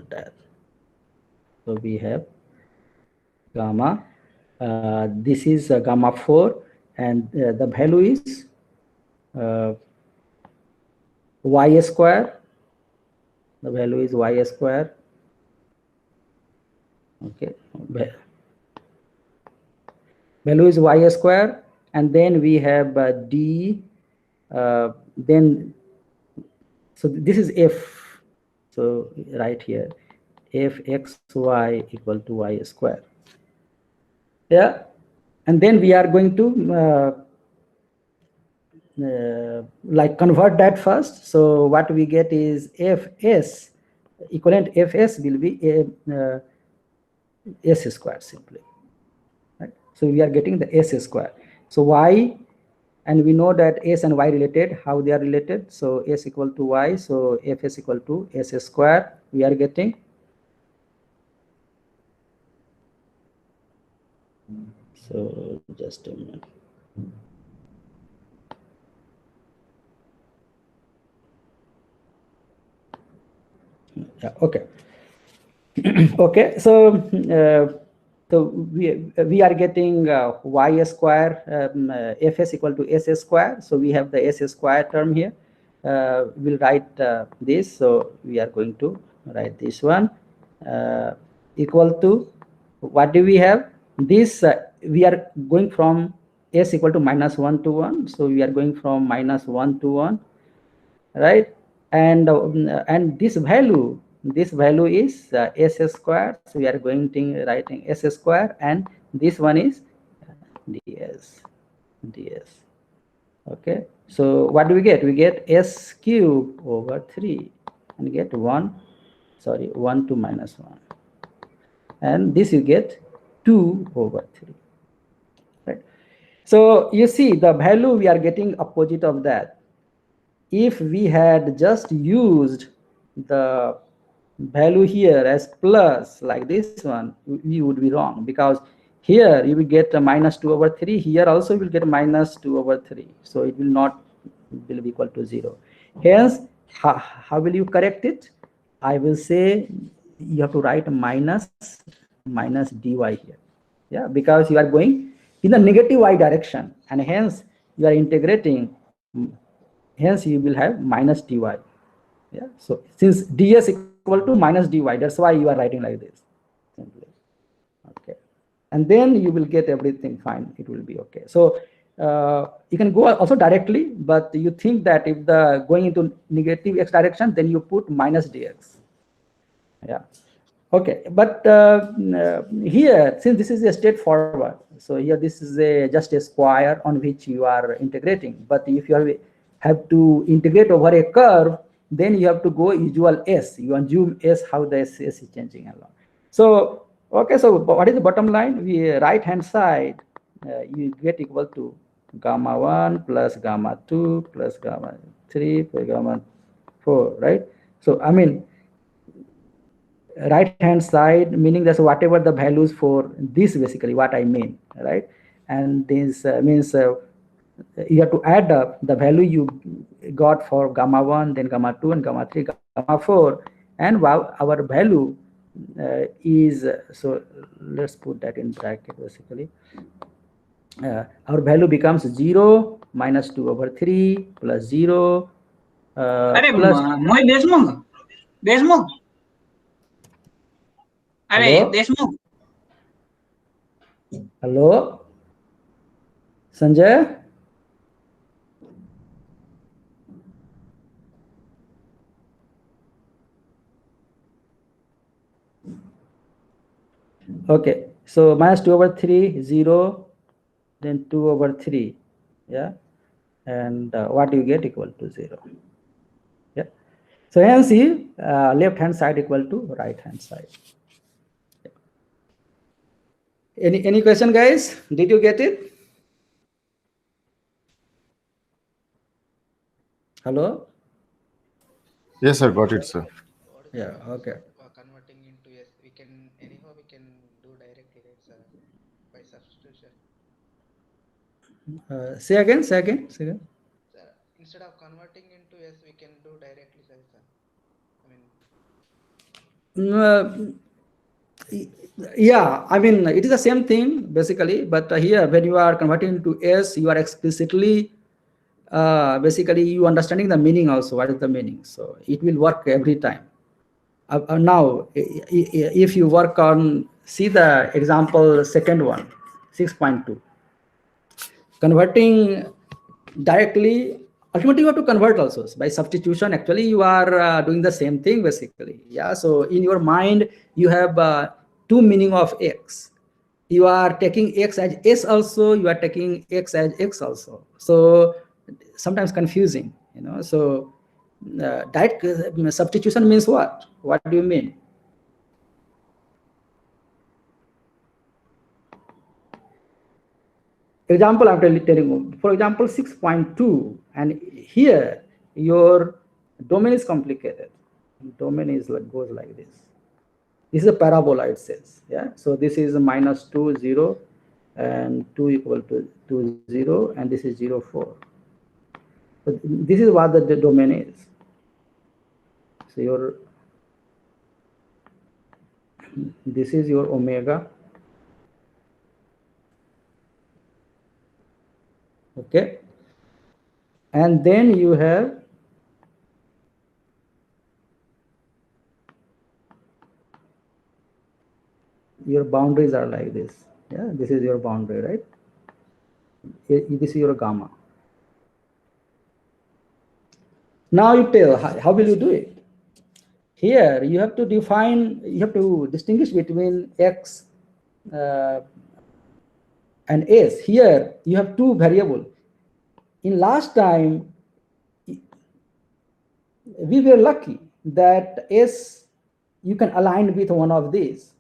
that. So we have gamma, this is gamma 4, and the value is y square. The value is y square. Okay, value is y square, and then we have d, then, so this is f, so right here, f x y equal to y square. Yeah, and then we are going to like convert that first. So what we get is fs, equivalent fs will be s square simply, right? So we are getting the s square. So y, and we know that s and y related, how they are related. So s equal to y, so fs equal to s square we are getting. So just a minute. Yeah, okay. Okay, so we are getting y square, fs equal to s square. So we have the s square term here. We'll write this. So we are going to write this one equal to, what do we have? This we are going from s equal to -1 to 1. So we are going from -1 to 1, right? And this value is s square. So we are going to writing s square, and this one is ds. Okay, so what do we get? We get s cube over 3, and get 1 to -1, and this you get 2 over 3, right? So you see the value we are getting opposite of that. If we had just used the value here as plus like this one, we would be wrong, because here you will get a -2 over 3, here also you will get -2 over 3, so it will not will be equal to 0. Hence, how will you correct it? I will say you have to write minus dy here, yeah, because you are going in the negative y direction, and hence you are integrating, hence you will have minus dy. Yeah, so since ds equal to minus dy, that's why you are writing like this simply. Okay, and then you will get everything fine, it will be okay. So you can go also directly, but you think that if the going into negative x direction, then you put minus dx. Yeah, okay, but here, since this is a straightforward, so here this is just a square on which you are integrating. But if you have to integrate over a curve, then you have to go usual s, you assume s, how the s is changing along. So okay, so what is the bottom line? We right hand side, you get equal to gamma 1 plus gamma 2 plus gamma 3 plus gamma 4, right? So I mean, right hand side, meaning that's whatever the values for this, basically what I mean, right? And this means you have to add up the value you got for gamma 1, then gamma 2, and gamma 3, gamma 4, and wow, our value is, so let's put that in bracket basically. Our value becomes 0 minus 2 over 3 plus 0 plus
मोहित देशमुख अरे
Hello?
Deshmukh
Hello, Sanjay? Okay, so minus 2 over 3, 0, then 2 over 3, yeah, and what you get equal to 0. Yeah, so hence see, left hand side equal to right hand side. Yeah. Any question, guys? Did you get it? Hello?
Yes, sir. Got it, sir.
Yeah, okay.
Converting into S, we can anyhow we can do directly, right, sir? By substitution.
Say again, say again, say again.
Sir, instead of converting into S, we can do directly, right, sir? I mean,
Yeah, I mean, it is the same thing basically, but here when you are converting to S, you are explicitly basically you understanding the meaning also. What is the meaning? So it will work every time. Now, if you work on, see the example, second one, 6.2. Converting directly, ultimately you have to convert also. By substitution, actually you are doing the same thing basically. Yeah, so in your mind, you have two meaning of X. You are taking X as S also, you are taking X as X also. So sometimes confusing, you know. So direct substitution means what? What do you mean? Example I'm telling you, for example, 6.2, and here your domain is complicated. Domain is like goes like this. This is a parabola, it says. Yeah. So this is -2, 0, and 2 equal to 2, 0, and this is 0, 4. So this is what the domain is. So this is your omega. Okay. And then you have your boundaries are like this. Yeah, this is your boundary, right? This is your gamma. Now you tell, how will you do it? Here you have to define, you have to distinguish between X and S. Here you have two variables. In last time, we were lucky that S, you can align with one of these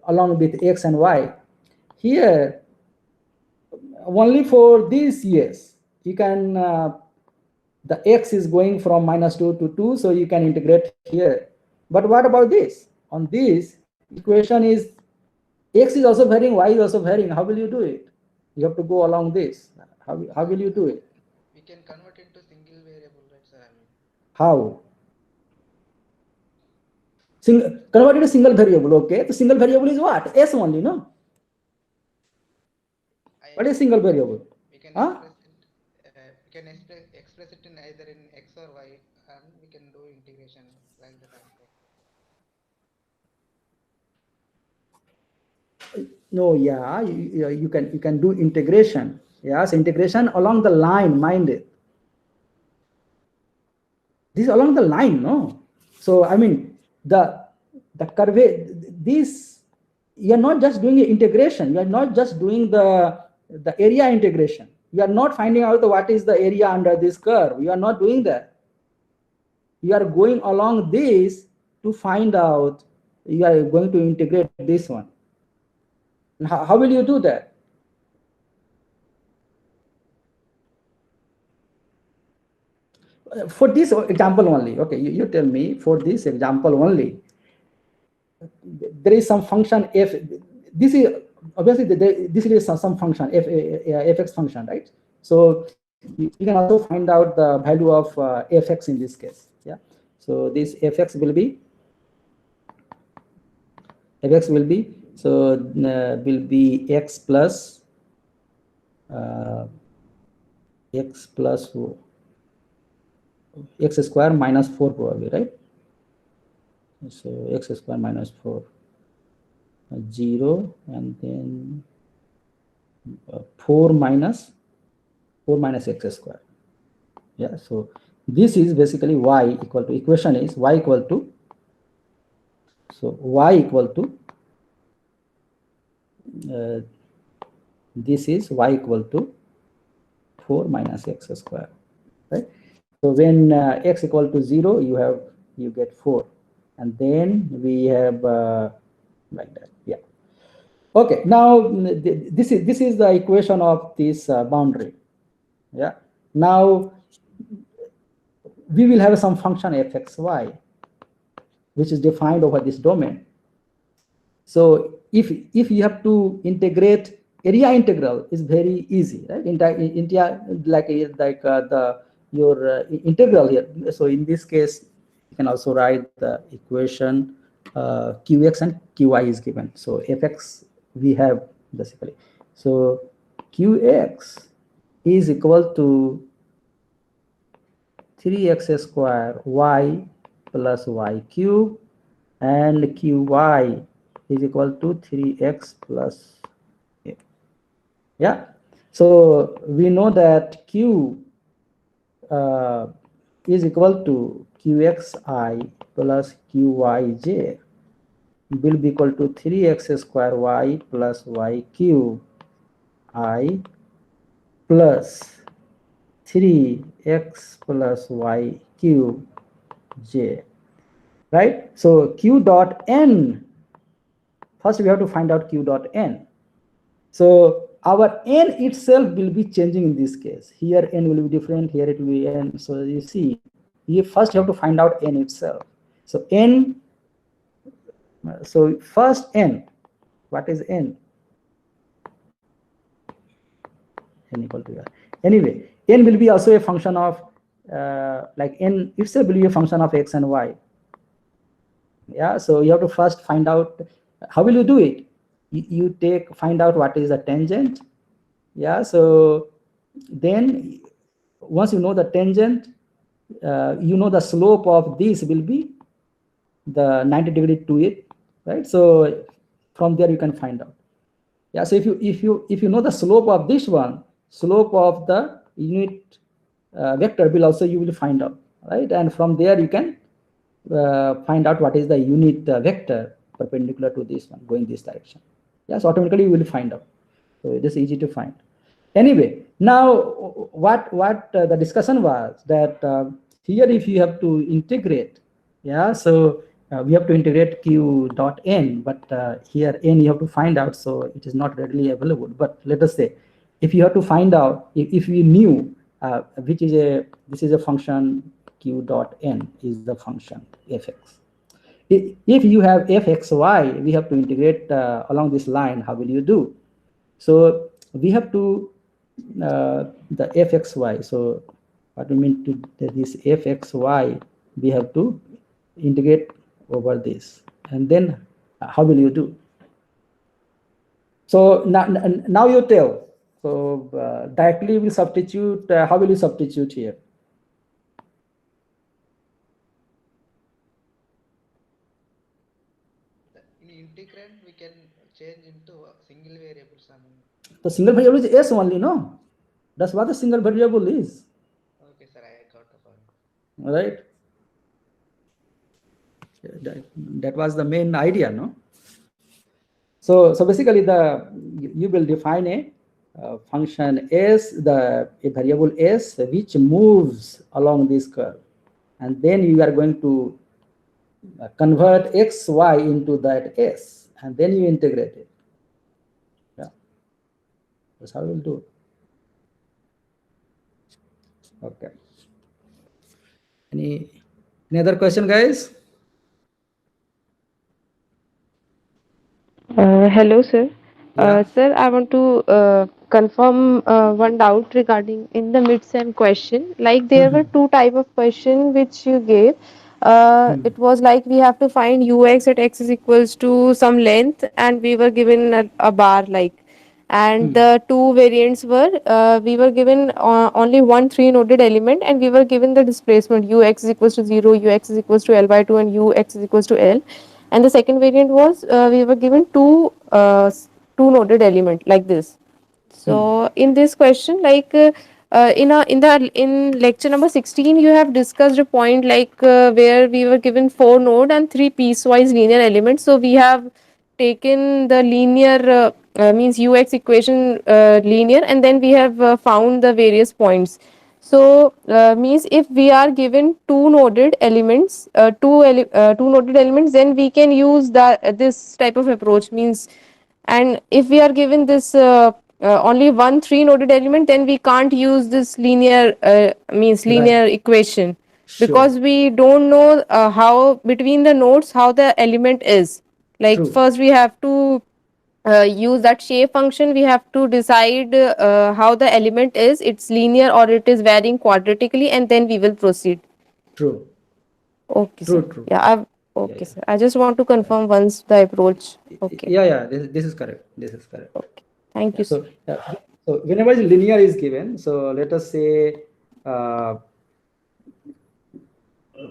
along with X and Y. Here, only for this yes, you can, the X is going from -2 to 2, so you can integrate here. But what about this? On this equation is, X is also varying, Y is also varying. How will you do it? You have to go along this. How will you do it?
we can convert into single variable, right, sir? I mean,
How? Convert it to single variable, okay? The single variable is what? S only, no? What is single variable?
we can
Huh?
express it in either in X or Y, and we can do integration like that.
No, yeah, you can do integration. Yes, integration along the line, mind it. This is along the line, no? So I mean the curve, this, you are not just doing integration, you are not just doing the area integration. You are not finding out what is the area under this curve. You are not doing that. You are going along this to find out, you are going to integrate this one. How will you do that? For this example only, okay, you tell me, for this example only, there is some function f. This is obviously this is some function fx function, right? So you can also find out the value of fx in this case. Yeah. So this fx will be x plus x square minus 4 probably, right? So x square minus 4, 0, and then 4 minus x square. Yeah, so this is basically y equal to, equation is y equal to, so y equal to, this is y equal to 4 minus x square, right? So when x equal to 0, you get 4, and then we have like that. Yeah. Okay. Now this is the equation of this boundary. Yeah. Now we will have some function fxy. which is defined over this domain. So if you have to integrate, area integral is very easy, right? India like your integral here. So in this case, you can also write the equation qx and qy is given. So fx we have basically. So qx is equal to 3x square y plus y cube, and qy is equal to 3x plus a. Yeah. So we know that q is equal to qxi plus qyj will be equal to 3x square y plus y cube I plus 3x plus y cube j, right? So q dot n, first we have to find out q dot n. So our n itself will be changing in this case. Here n will be different, here it will be n. So you see, you first have to find out n itself. So n, so first n, what is n? N equal to r. Anyway, n will be also a function of, like n itself will be a function of x and y. Yeah, so you have to first find out, how will you do it? You find out what is the tangent. Yeah, so then once you know the tangent, you know the slope of this will be the 90 degree to it, right? So from there you can find out. Yeah, so if you know the slope of this one, slope of the unit vector will also you will find out, right? And from there you can find out what is the unit vector perpendicular to this one going this direction. Yes, automatically you will find out. So it is easy to find. Anyway, now what the discussion was that here if you have to integrate, yeah, so we have to integrate q dot n, but here n you have to find out, so it is not readily available. But let us say, if you have to find out, if we knew which is this is a function q dot n is the function fx. If you have fxy, we have to integrate along this line. How will you do? So we have to the fxy. So what we mean to this fxy, we have to integrate over this, and then how will you do? So now you tell. So directly we substitute. How will you substitute here?
In integrand, we can change into single variables.
The single variable is s only, no? That's what the single variable is.
Okay, sir, I got the point.
All right. That was the main idea, no? So basically, you will define a function s, a variable s which moves along this curve, and then you are going to convert x, y into that s, and then you integrate it. Yeah, that's how we'll do it. Okay. Any other question, guys?
Hello, sir.
Yeah.
Sir, I want to confirm one doubt regarding in the mid-sem question. Like there were two type of question which you gave. It was like we have to find ux at x is equals to some length, and we were given a bar like. And the two variants were we were given only one three-noded element, and we were given the displacement ux is equals to 0, ux is equals to l by 2, and ux is equals to l. And the second variant was we were given two-noded element like this. So in this question, like in lecture number 16, you have discussed a point like where we were given 4 node and 3 piecewise linear elements. So we have taken the linear means ux equation linear, and then we have found the various points. So means if we are given two noded elements, two noded elements, then we can use this type of approach. Means, and if we are given this only one three noded element, then we can't use this linear linear equation.
Sure.
because we don't know how between the nodes how the element is. Like
True.
first we have to use that shape function. We have to decide how the element is, it's linear or it is varying quadratically, and then we will proceed.
True.
Okay,
True.
sir.
True.
Yeah, okay, sir. I just want to confirm once the approach. Okay.
Yeah. This is correct. This is correct.
Okay. Thank you, sir.
So whenever the linear is given, so let us say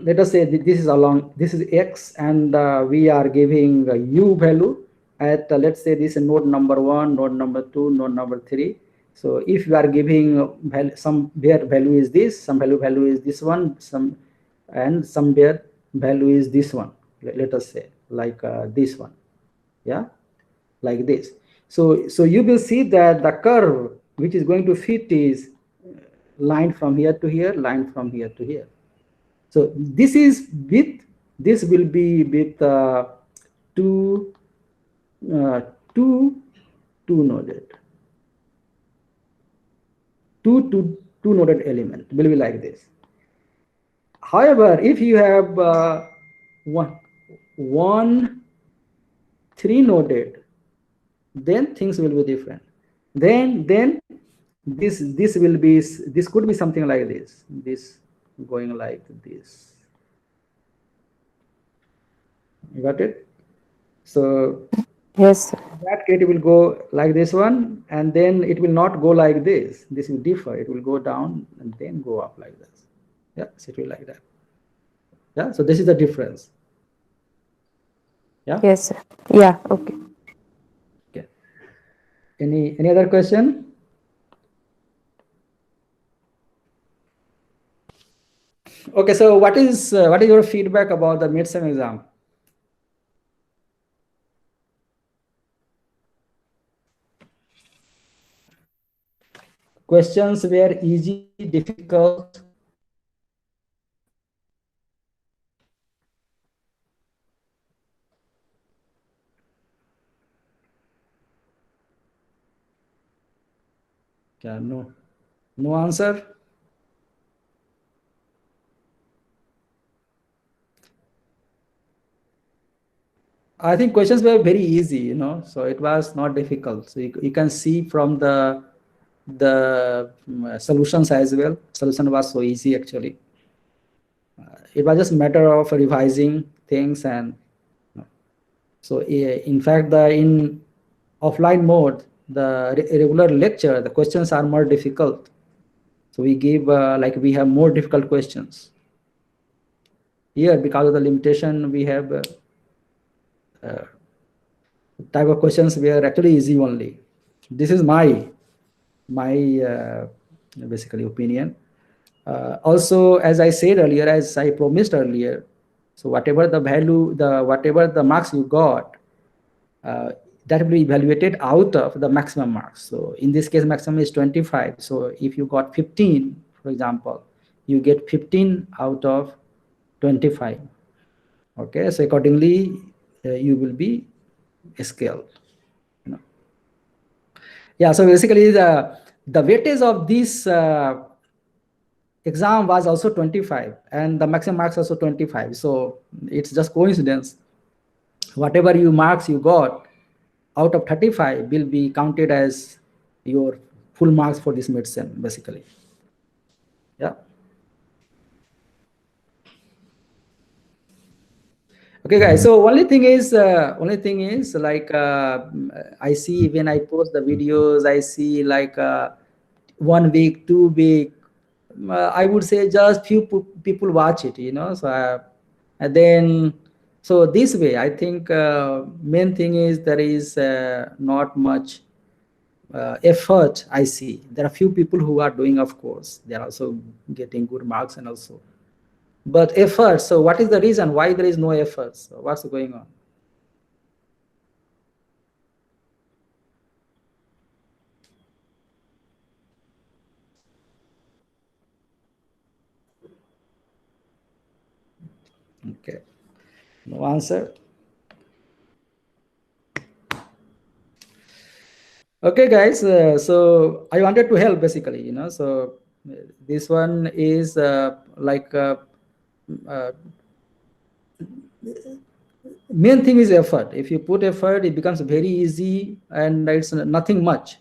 this is along, this is x, and we are giving u value at let's say this is node number 1, node number 2, node number 3. So if you are giving some where value is this, some value is this one, some where value is this one. Let us say like this one, yeah, like this. So you will see that the curve which is going to fit is line from here to here, line from here to here. So this is with, this will be with two noded, two noded element will be like this. However, if you have one three noded, then things will be different. Then this will be, this could be something like this, this going like this. You got it? So
Yes, sir.
that case it will go like this one, and then it will not go like this. This will differ. It will go down and then go up like this. Yeah, so it will like that. Yeah, so this is the difference. Yeah.
Yes, sir. Yeah, okay.
Okay. Any other question? Okay, so what is your feedback about the midsem exam? Questions were easy, difficult? Yeah, no answer. I think questions were very easy, you know, so it was not difficult. So you can see from the solutions as well. Solution was so easy actually. It was just a matter of revising things, and so in fact in offline mode, the regular lecture, the questions are more difficult. So we give like we have more difficult questions. Here, because of the limitation, we have type of questions were actually easy only. This is my basically opinion. Also, as I said earlier, as I promised earlier, so whatever the value, whatever the marks you got, that will be evaluated out of the maximum marks. So in this case, maximum is 25. So if you got 15, for example, you get 15 out of 25. Okay, so accordingly, you will be scaled. You know. Yeah, so basically the weightage of this exam was also 25, and the maximum marks also 25. So it's just coincidence. Whatever marks you got out of 35 will be counted as your full marks for this midsem, basically. Yeah. Okay, guys. So only thing is like I see when I post the videos, I see like 1 week, 2 week. I would say just few people watch it, you know. So and then so this way, I think main thing is there is not much effort. I see there are few people who are doing, of course, they are also getting good marks and also. But effort, so what is the reason why there is no effort? So what's going on? Okay, no answer. Okay, guys, so I wanted to help basically, you know, so this one is like main thing is effort. If you put effort, it becomes very easy and it's nothing much.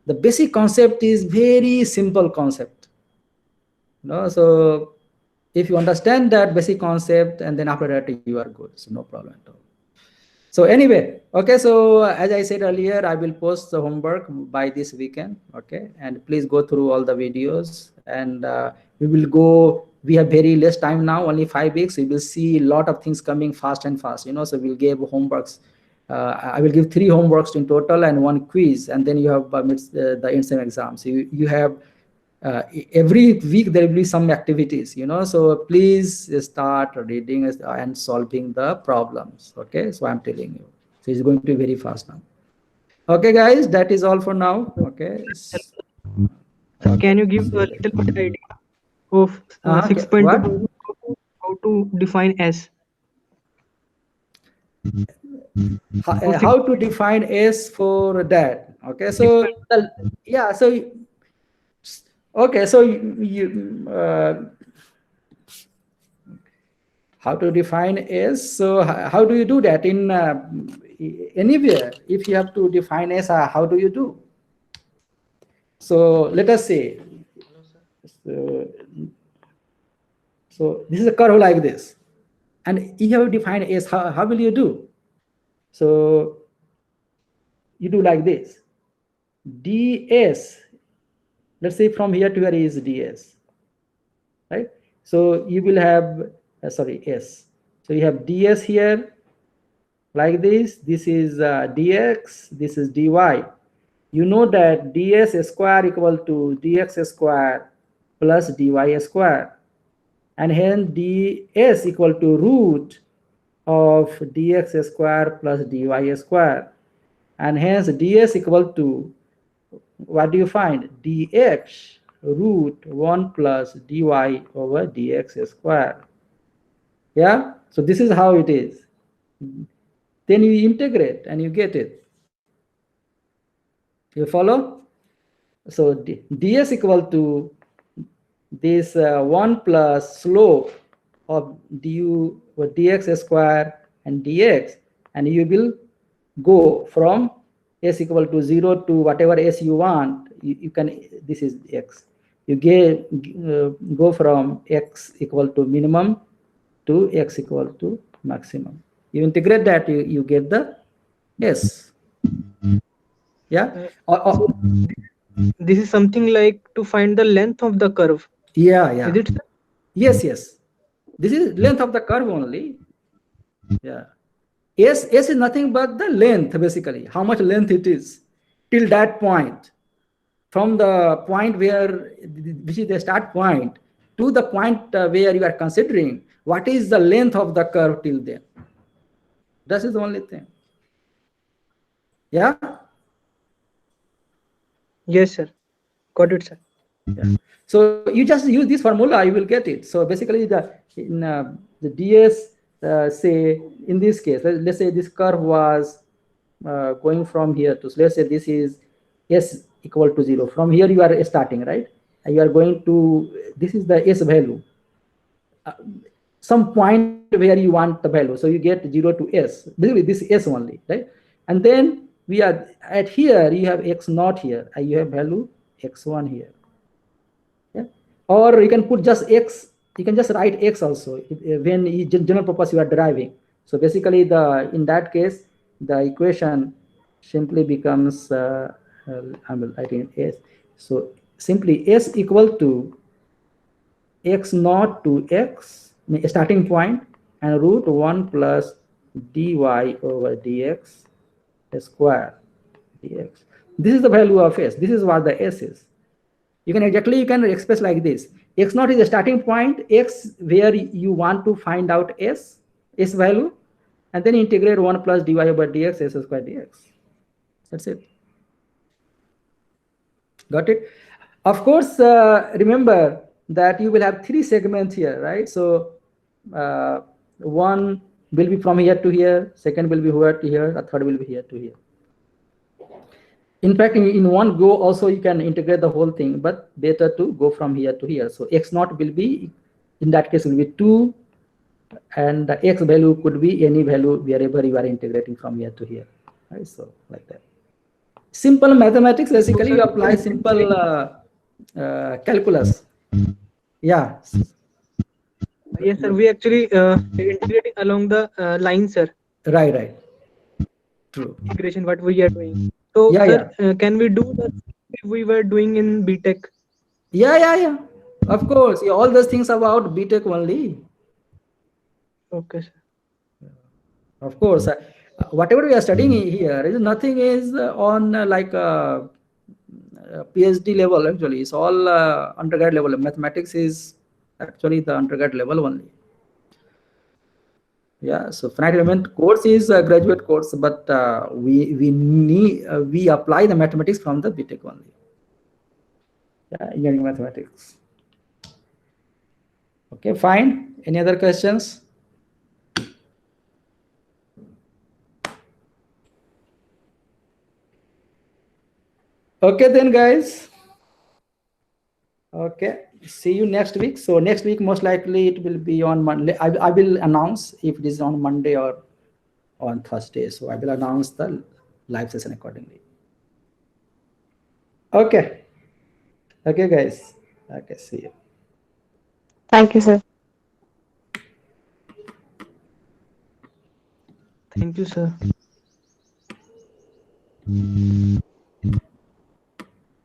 The basic concept is very simple concept. So if you understand that basic concept, and then after that you are good, so no problem at all. So anyway, okay, so as I said earlier, I will post the homework by this weekend, okay, and please go through all the videos, and we have very less time now, only 5 weeks. We will see a lot of things coming fast and fast, so we'll give homeworks. I will give 3 homeworks in total and 1 quiz, and then you have the end-sem exams. So you have every week there will be some activities, so please start reading and solving the problems, okay? So I'm telling you, so it's going to be very fast now. Okay guys, that is all for now. Okay,
can you give a little bit idea of 6.2 how to define S?
How to define S for that? Okay, so yeah, so okay, so how to define S? So how do you do that in anywhere? If you have to define S, how do you do? So let us say, so this is a curve like this, and you have to define S. How will you do? So you do like this. ds, let's say from here to here is ds, right? So you will have S. So you have ds here like this. This is dx, this is dy. You know that ds square equal to dx square plus dy square, and hence ds equal to root of dx square plus dy square, and hence ds equal to, what do you find? dx root 1 plus dy over dx square. Yeah, so this is how it is. Then you integrate and you get it. You follow? So ds equal to this 1 plus slope of du or dx square and dx, and you will go from s equal to 0 to whatever s you want. You can, this is x. You go from x equal to minimum to x equal to maximum. You integrate that, you get the s. Yeah.
This is something like to find the length of the curve.
Yeah, yeah.
Is it?
Yes, yes. This is length of the curve only. Yeah. S is nothing but the length, basically, how much length it is till that point. From the point where, which is the start point, to the point where you are considering what is the length of the curve till then. That is the only thing. Yeah?
Yes, sir. Got it, sir.
Yeah. So you just use this formula, you will get it. So basically the ds, say in this case, let's say this curve was going from here to, let's say this is s equal to 0. From here you are starting, right? And you are going to, this is the s value. Some point where you want the value. So you get 0 to s, basically this s only, right? And then we are at here, you have x naught here, and you have value x1 here. Yeah? Or you can put just x, you can just write x also when general purpose you are deriving. So basically in that case, the equation simply becomes, I'm writing s. So simply s equal to x naught to x, starting point, and root 1 plus dy over dx square dx. This is the value of s. This is what the s is. You can express like this. X naught is the starting point, x where you want to find out s value, and then integrate 1 plus dy over dx s square dx. That's it. Got it? Of course, remember that you will have 3 segments here, right? So one will be from here to here, second will be here to here, a third will be here to here. In fact, in one go also you can integrate the whole thing, but better to go from here to here. So x naught will be in that case will be 2, and the x value could be any value wherever you are integrating from here to here, right? So like that. Simple mathematics, basically you apply simple calculus. Yeah.
Yes, sir. We actually integrating along the line, sir.
Right. True.
Integration, what we are doing. So,
Yeah,
sir, can we do that if we were doing in BTech?
Yeah. Of course, all those things about BTech only.
Okay, sir.
Of course, whatever we are studying here is nothing is on like PhD level. Actually, it's all undergrad level. Mathematics is actually the undergrad level only. Yeah, so finite element course is a graduate course, but we apply the mathematics from the BTech only. Yeah, engineering mathematics. Okay, fine. Any other questions? Okay then, guys. Okay, see you next week. So next week most likely it will be on Monday. I will announce if it is on Monday or on Thursday. So I will announce the live session accordingly. Okay, guys. Okay, see you.
Thank you, sir.
Thank you, sir.